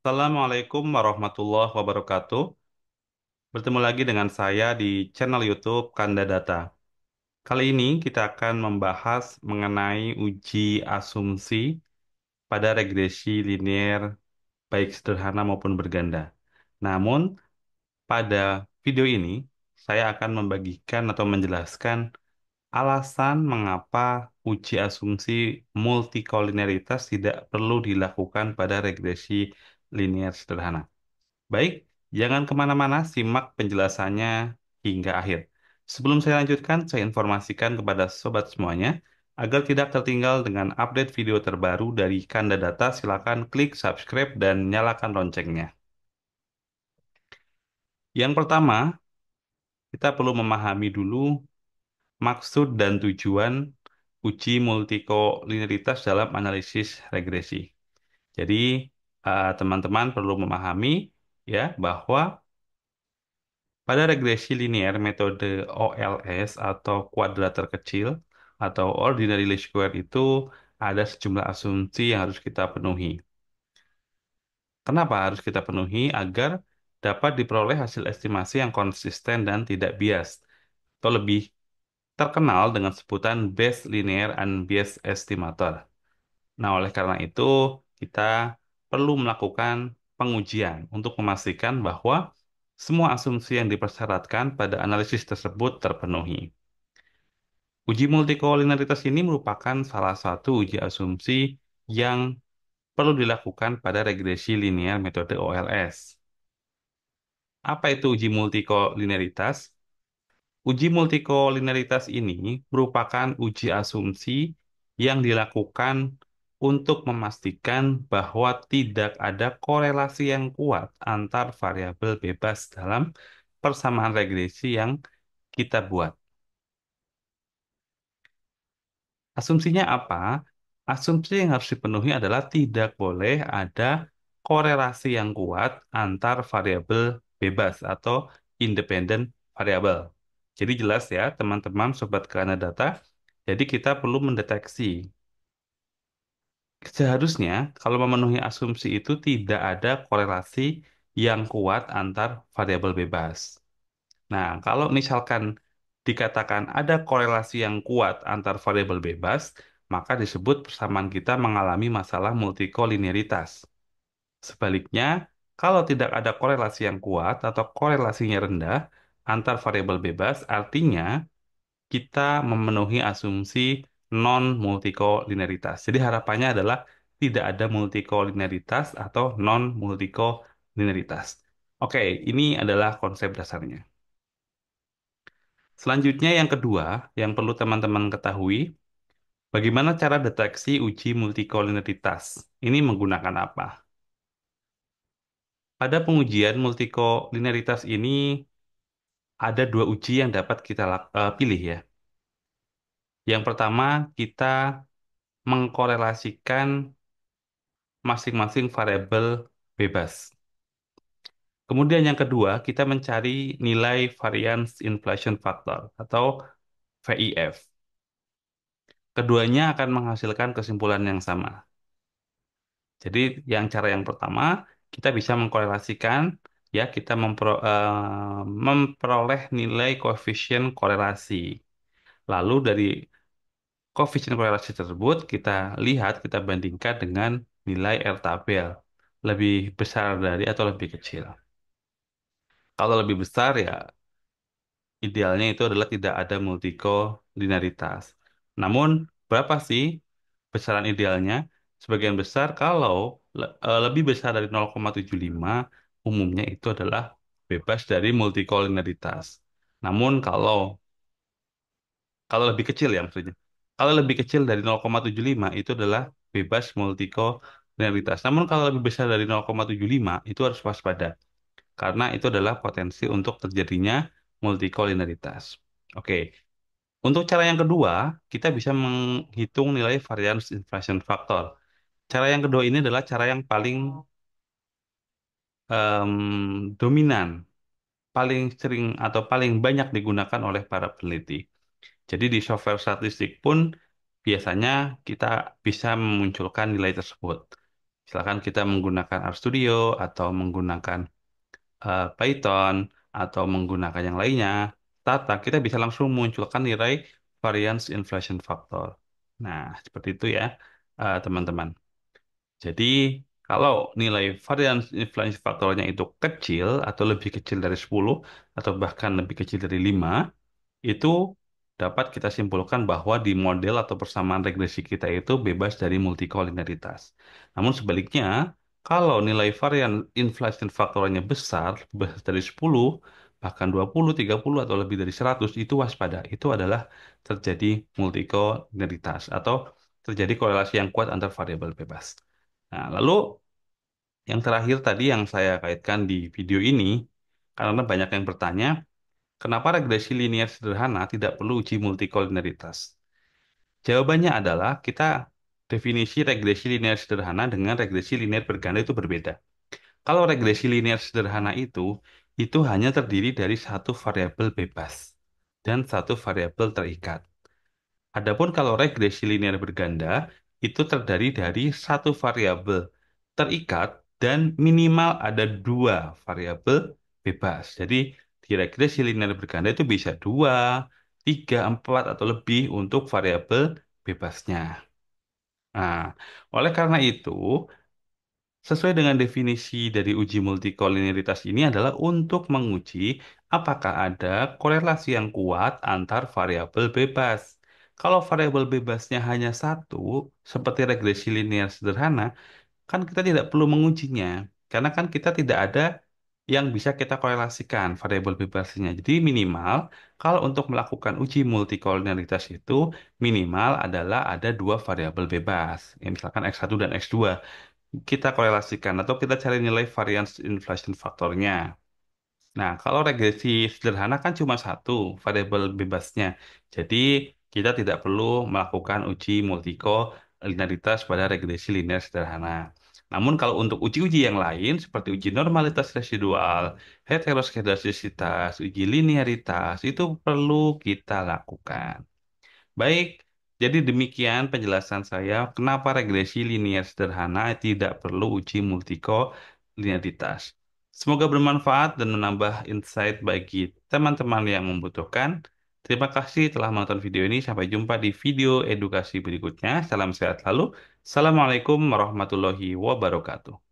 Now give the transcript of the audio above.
Assalamualaikum warahmatullahi wabarakatuh. Bertemu lagi dengan saya di channel YouTube Kanda Data. Kali ini kita akan membahas mengenai uji asumsi pada regresi linear baik sederhana maupun berganda. Namun, pada video ini saya akan membagikan atau menjelaskan alasan mengapa uji asumsi multikolinearitas tidak perlu dilakukan pada regresi linear sederhana. Baik, jangan kemana-mana, simak penjelasannya hingga akhir. Sebelum saya lanjutkan, saya informasikan kepada sobat semuanya, agar tidak tertinggal dengan update video terbaru dari Kanda Data, silakan klik subscribe dan nyalakan loncengnya. Yang pertama, kita perlu memahami dulu maksud dan tujuan uji multikolinearitas dalam analisis regresi. Jadi, teman-teman perlu memahami ya bahwa pada regresi linear, metode OLS atau kuadrat terkecil atau ordinary least square itu ada sejumlah asumsi yang harus kita penuhi. Kenapa harus kita penuhi? Agar dapat diperoleh hasil estimasi yang konsisten dan tidak bias, atau lebih terkenal dengan sebutan Bayes linear unbiased estimator. Nah, oleh karena itu, kita perlu melakukan pengujian untuk memastikan bahwa semua asumsi yang dipersyaratkan pada analisis tersebut terpenuhi. Uji multikolinearitas ini merupakan salah satu uji asumsi yang perlu dilakukan pada regresi linear metode OLS. Apa itu uji multikolinearitas? Uji multikolinearitas ini merupakan uji asumsi yang dilakukan untuk memastikan bahwa tidak ada korelasi yang kuat antar variabel bebas dalam persamaan regresi yang kita buat. Asumsinya apa? Asumsi yang harus dipenuhi adalah tidak boleh ada korelasi yang kuat antar variabel bebas atau independent variabel. Jadi jelas ya, teman-teman sobat Kerana Data. Jadi kita perlu mendeteksi. Seharusnya kalau memenuhi asumsi itu tidak ada korelasi yang kuat antar variabel bebas. Nah, kalau misalkan dikatakan ada korelasi yang kuat antar variabel bebas, maka disebut persamaan kita mengalami masalah multikolinearitas. Sebaliknya, kalau tidak ada korelasi yang kuat atau korelasinya rendah antar variabel bebas, artinya kita memenuhi asumsi non-multikolinearitas. Jadi harapannya adalah tidak ada multikolinearitas atau non-multikolinearitas. Oke, ini adalah konsep dasarnya. Selanjutnya yang kedua, yang perlu teman-teman ketahui, bagaimana cara deteksi uji multikolinearitas? Ini menggunakan apa? Pada pengujian multikolinearitas ini ada dua uji yang dapat kita pilih ya. Yang pertama, kita mengkorelasikan masing-masing variabel bebas. Kemudian yang kedua, kita mencari nilai variance inflation factor atau VIF. Keduanya akan menghasilkan kesimpulan yang sama. Jadi cara yang pertama kita bisa mengkorelasikan ya kita memperoleh nilai koefisien korelasi. Lalu dari koefisien korelasi tersebut kita bandingkan dengan nilai R tabel lebih besar dari atau lebih kecil. Kalau lebih besar ya idealnya itu adalah tidak ada multikolinearitas. Namun berapa sih besaran idealnya? Sebagian besar kalau lebih besar dari 0,75 umumnya itu adalah bebas dari multikolinearitas. Namun kalau lebih kecil ya maksudnya. Kalau lebih kecil dari 0,75 itu adalah bebas multikolinearitas. Namun kalau lebih besar dari 0,75 itu harus waspada karena itu adalah potensi untuk terjadinya multikolinearitas. Oke, untuk cara yang kedua, kita bisa menghitung nilai variance inflation factor. Cara yang kedua ini adalah cara yang paling dominan, paling sering atau paling banyak digunakan oleh para peneliti. Jadi di software statistik pun biasanya kita bisa memunculkan nilai tersebut. Misalkan kita menggunakan RStudio atau menggunakan Python atau menggunakan yang lainnya, Tata, kita bisa langsung munculkan nilai variance inflation factor. Nah, seperti itu ya, teman-teman. Jadi, kalau nilai variance inflation faktornya itu kecil atau lebih kecil dari 10 atau bahkan lebih kecil dari 5, itu dapat kita simpulkan bahwa di model atau persamaan regresi kita itu bebas dari multikolinearitas. Namun sebaliknya, kalau nilai varian inflation faktornya besar, besar dari 10, bahkan 20, 30, atau lebih dari 100, itu waspada. Itu adalah terjadi multikolinearitas atau terjadi korelasi yang kuat antar variabel bebas. Nah, lalu yang terakhir tadi yang saya kaitkan di video ini, karena banyak yang bertanya, kenapa regresi linear sederhana tidak perlu uji multikolinearitas? Jawabannya adalah kita definisi regresi linear sederhana dengan regresi linear berganda itu berbeda. Kalau regresi linear sederhana itu hanya terdiri dari satu variabel bebas dan satu variabel terikat. Adapun kalau regresi linear berganda itu terdiri dari satu variabel terikat dan minimal ada dua variabel bebas. Jadi di regresi linear berganda itu bisa dua, tiga, empat atau lebih untuk variabel bebasnya. Nah, oleh karena itu, sesuai dengan definisi dari uji multikolinearitas ini adalah untuk menguji apakah ada korelasi yang kuat antar variabel bebas. Kalau variabel bebasnya hanya satu, seperti regresi linear sederhana, kan kita tidak perlu mengujinya. Karena kan kita tidak ada yang bisa kita korelasikan variabel bebasnya. Jadi minimal, kalau untuk melakukan uji multikolinearitas itu, minimal adalah ada dua variabel bebas. Ya, misalkan X1 dan X2 kita korelasikan atau kita cari nilai variance inflation faktornya. Nah, kalau regresi sederhana kan cuma satu variabel bebasnya. Jadi, kita tidak perlu melakukan uji multikolinearitas pada regresi linear sederhana. Namun, kalau untuk uji-uji yang lain, seperti uji normalitas residual, heteroskedastisitas, uji linearitas, itu perlu kita lakukan. Baik, jadi demikian penjelasan saya kenapa regresi linear sederhana tidak perlu uji multikolinearitas. Semoga bermanfaat dan menambah insight bagi teman-teman yang membutuhkan. Terima kasih telah menonton video ini. Sampai jumpa di video edukasi berikutnya. Salam sehat selalu. Assalamualaikum warahmatullahi wabarakatuh.